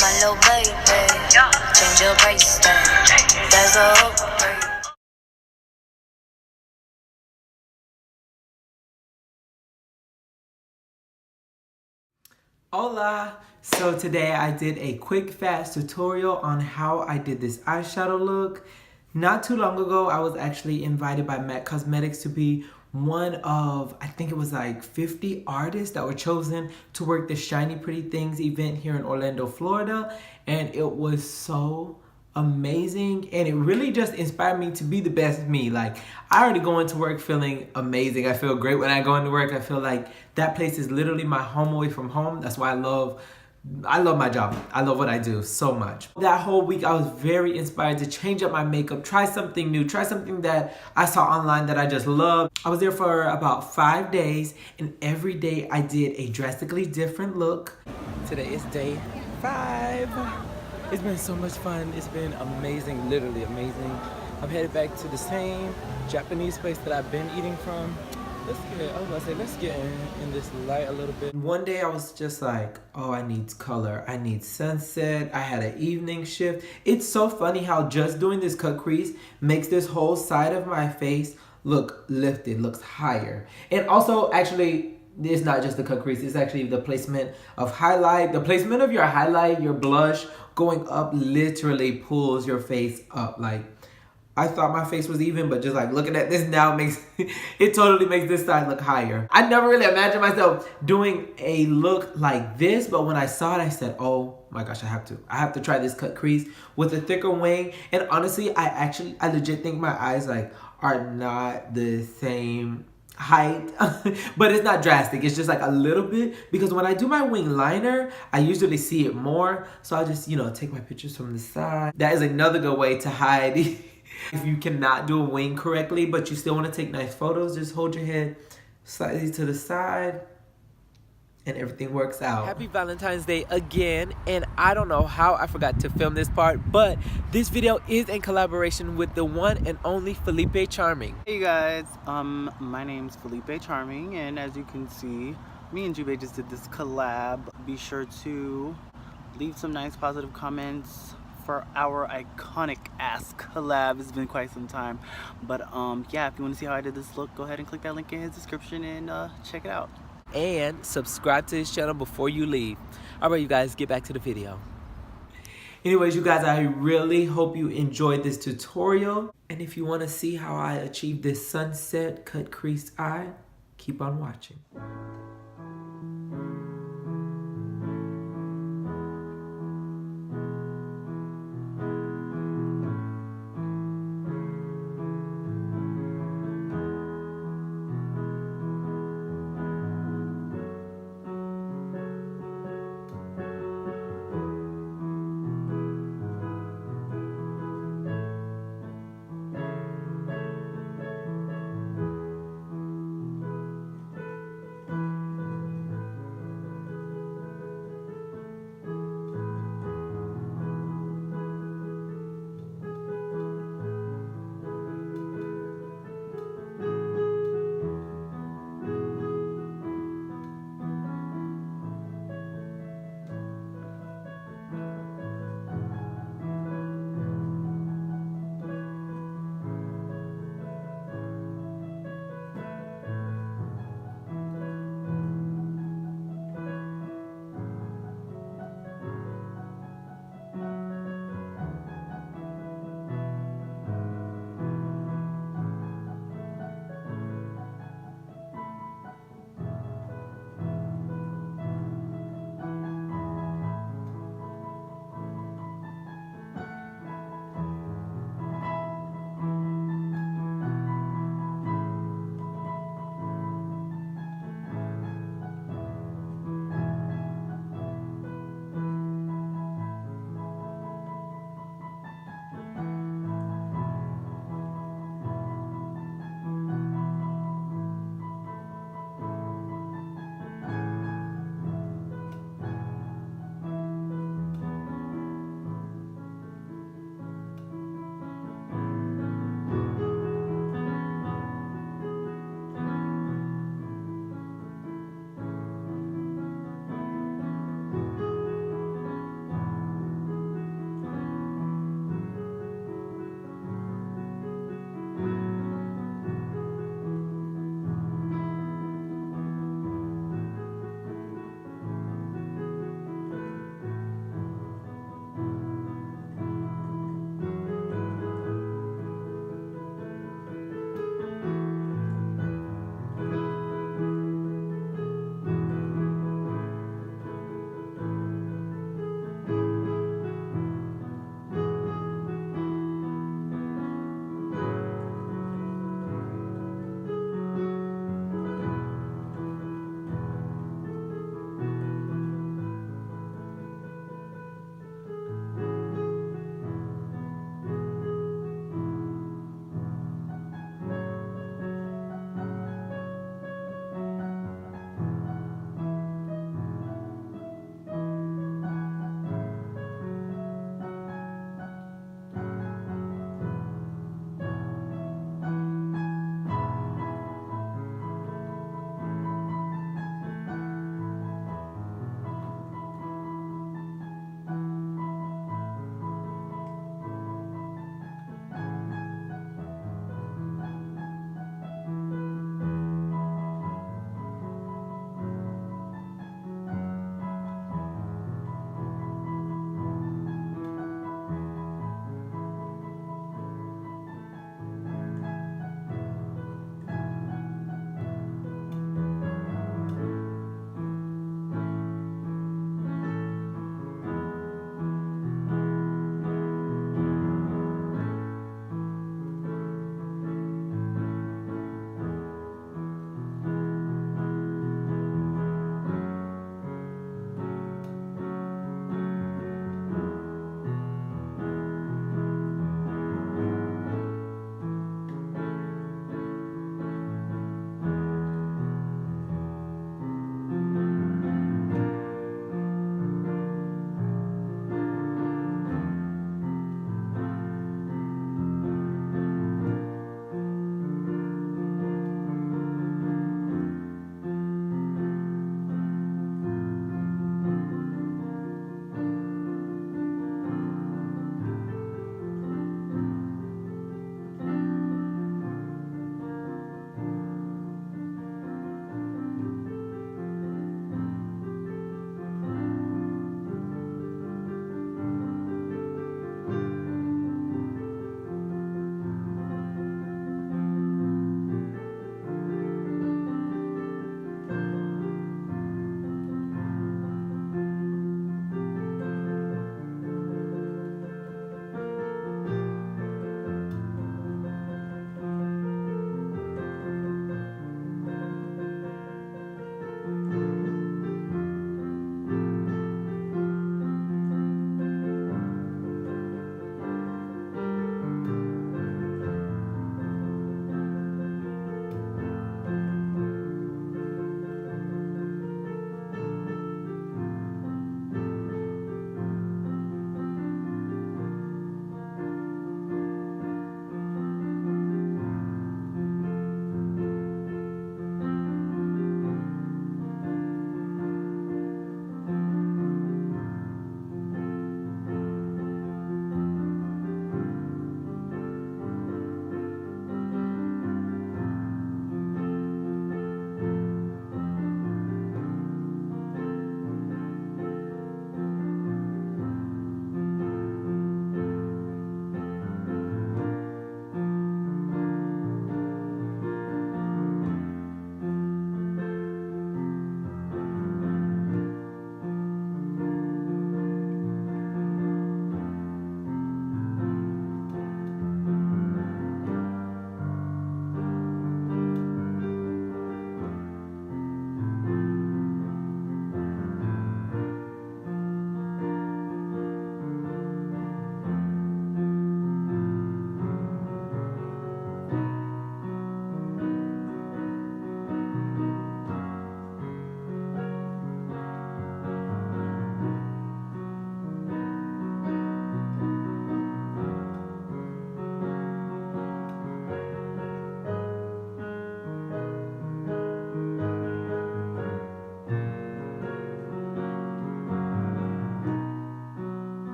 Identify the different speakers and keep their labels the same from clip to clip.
Speaker 1: My little baby, change your bracelet. There's a hook.
Speaker 2: Hola! So today I did a quick fast tutorial on how I did this eyeshadow look. Not too long ago I was actually invited by MAC Cosmetics to be one of, I think it was like 50 artists that were chosen to work the Shiny Pretty Things event here in Orlando, Florida, and it was so amazing, and it really just inspired me to be the best me. Like, I already go into work feeling amazing. I feel great when I go into work. I feel like that place is literally my home away from home. That's why I love my job. I love what I do so much. That whole week I was very inspired to change up my makeup, try something new, try something that I saw online that I just loved. I was there for about 5 days, and every day I did a drastically different look. Today is day 5. It's been so much fun. It's been amazing, literally amazing. I'm headed back to the same Japanese place that I've been eating from. Let's get in this light a little bit. One day I was just like, oh, I need color. I need sunset. I had an evening shift. It's so funny how just doing this cut crease makes this whole side of my face look lifted, looks higher. And also, actually, it's not just the cut crease, it's actually the placement of highlight. The placement of your highlight, your blush, going up literally pulls your face up. Like, I thought my face was even, but just like looking at this now makes, it totally makes this side look higher. I never really imagined myself doing a look like this, but when I saw it, I said, oh my gosh, I have to try this cut crease with a thicker wing. And honestly, I legit think my eyes like are not the same height, but it's not drastic. It's just like a little bit, because when I do my wing liner, I usually see it more. So I just, take my pictures from the side. That is another good way to hide. If you cannot do a wing correctly, but you still want to take nice photos, just hold your head slightly to the side and everything works out. Happy Valentine's Day again, and I don't know how I forgot to film this part, but this video is in collaboration with the one and only Felipe Charming.
Speaker 3: Hey guys, my name's Felipe Charming, and as you can see, me and Jubae just did this collab. Be sure to leave some nice positive comments for our iconic ass collab. It's been quite some time, but yeah, if you want to see how I did this look, go ahead and click that link in his description and check it out.
Speaker 2: And subscribe to his channel before you leave. All right, you guys, get back to the video. Anyways, you guys, I really hope you enjoyed this tutorial. And if you want to see how I achieved this sunset cut crease eye, keep on watching.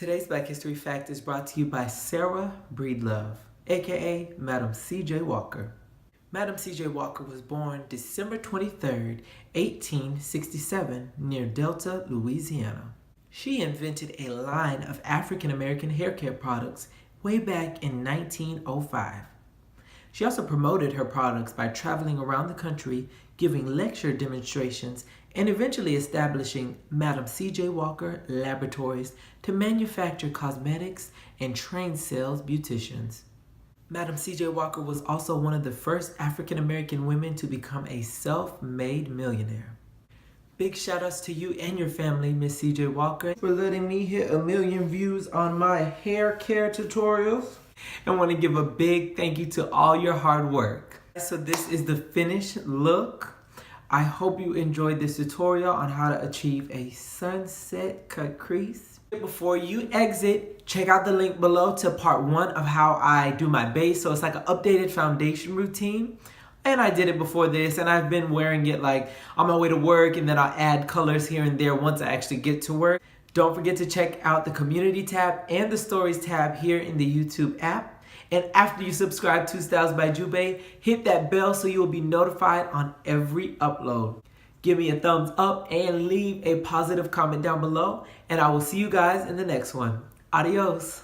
Speaker 2: Today's Black History Fact is brought to you by Sarah Breedlove, aka Madam C.J. Walker. Madam C.J. Walker was born December 23rd, 1867, near Delta, Louisiana. She invented a line of African American hair care products way back in 1905. She also promoted her products by traveling around the country, giving lecture demonstrations, and eventually establishing Madam C.J. Walker Laboratories to manufacture cosmetics and train sales beauticians. Madam C.J. Walker was also one of the first African American women to become a self-made millionaire. Big shout outs to you and your family, Miss C.J. Walker, for letting me hit 1 million views on my hair care tutorials. And want to give a big thank you to all your hard work. So this is the finished look. I hope you enjoyed this tutorial on how to achieve a sunset cut crease. Before you exit, check out the link below to part 1 of how I do my base. So it's like an updated foundation routine. And I did it before this, and I've been wearing it like on my way to work, and then I'll add colors here and there once I actually get to work. Don't forget to check out the community tab and the stories tab here in the YouTube app. And after you subscribe to StylezByJuBae, hit that bell so you will be notified on every upload. Give me a thumbs up and leave a positive comment down below. And I will see you guys in the next one. Adios.